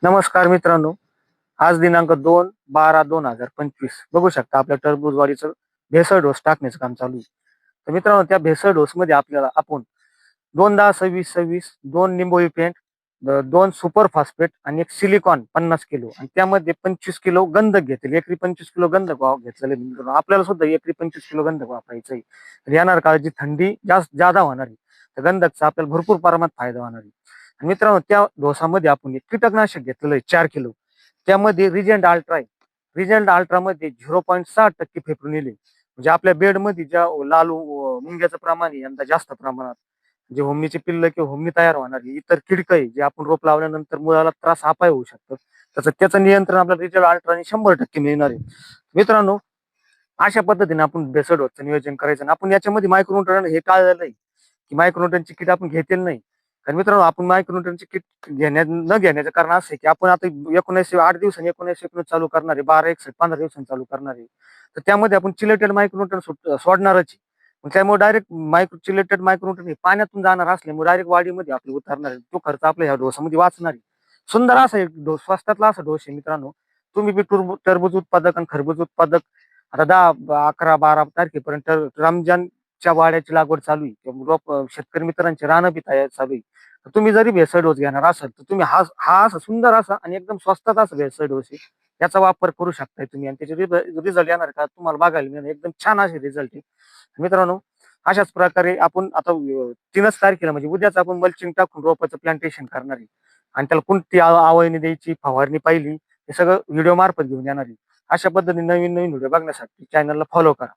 नमस्कार मित्रांनो. आज दिनांक 2/12/2025 बघू शकता आपल्या टरबूजवाडीचं भेसळ डोस टाकण्याचं काम चालू आहे. तर मित्रांनो, त्या भेसळ डोस मध्ये आपल्याला आपण 2 10 26 26 2 निंबोळी पेंट, 2 सुपर फॉस्फेट आणि एक सिलिकॉन 50 किलो आणि त्यामध्ये 25 किलो गंधक घेतले. एकरी 25 किलो गंधक घेतलेले मित्रांनो. आपल्याला सुद्धा एकरी 25 किलो गंधक वापरायचं आहे. तर येणार काळाची थंडी जादा होणार आहे. तर गंधकचा आपल्याला भरपूर प्रमाणात फायदा होणार आहे. मित्रांनो, त्या डोसामध्ये आपण एक कीटकनाशक घेतलेलं आहे 4 किलो. त्यामध्ये रिजंट अल्ट्रा आहे. रिजंट अल्ट्रामध्ये 0.6% फेब्रुन म्हणजे आपल्या बेडमध्ये ज्या मुंग्याचं प्रमाण आहे यंदा जास्त प्रमाणात. जे होमनीचे पिल्ल किंवा होमनी तयार होणारी इतर किडकं आहे जे आपण रोप लावल्यानंतर मुळाला त्रास अपाय होऊ शकतो. त्याचं नियंत्रण आपल्याला रिजल्ट अल्ट्राने 100% मिळणार आहे. मित्रांनो, अशा पद्धतीने आपण बेसड डोसचं नियोजन करायचं आणि आपण याच्यामध्ये मायक्रोन्यूट्रन हे टाळलेलं आहे की मायक्रोन्यूट्रनची किट आपण घेतील नाही. कारण मित्रांनो, आपण मायक्रोन्यूट्रनची किट न घेण्याचं कारण असं आहे की आपण आता 8 दिवसांनी 19 चालू करणार आहे, 12 दिवसांनी चालू करणार आहे. तर त्यामध्ये आपण चिलेटेड मायक्रोन्यूट्रन सोडणारच आहे. मग त्यामुळे डायरेक्ट चिलेटेड मायक्रोन्यूट्रन हे पाण्यातून जाणार असल्यामुळे डायरेक्ट वाढीमध्ये आपले उतरणार आहे. तो खर्च आपल्या ह्या डोसामध्ये वाचणार आहे. सुंदर असा एक डोस, स्वस्तातला असा डोस आहे मित्रांनो. तुम्ही बी टरबूज उत्पादक आणि खरबूज उत्पादक आता 10 11 12 तारखेपर्यंत रमजानच्या वाड्याची लागवड चालू आहे. शेतकरी मित्रांचे रानं बी तयार चालू आहे. तर तुम्ही जरी भेसळ डोस घेणार असाल तर तुम्ही हा हा असा सुंदर असा आणि एकदम स्वस्तात असा भेसळ डोस आहे. याचा वापर करू शकताय तुम्ही आणि त्याचे रिझल्ट येणार का तुम्हाला बघायला मिळणार. एकदम छान असे रिझल्ट आहे. मित्रांनो, अशाच प्रकारे आपण आता 3च तारखेला म्हणजे उद्याच आपण मल्चिंग टाकून रोपाचं प्लांटेशन करणार आहे आणि त्याला कोणती आवळणी द्यायची, फवारणी पाहिली, हे सगळं व्हिडिओ मार्फत घेऊन येणार आहे. अशा पद्धतीने नवीन नवीन व्हिडिओ बघण्यासाठी चॅनलला फॉलो करा.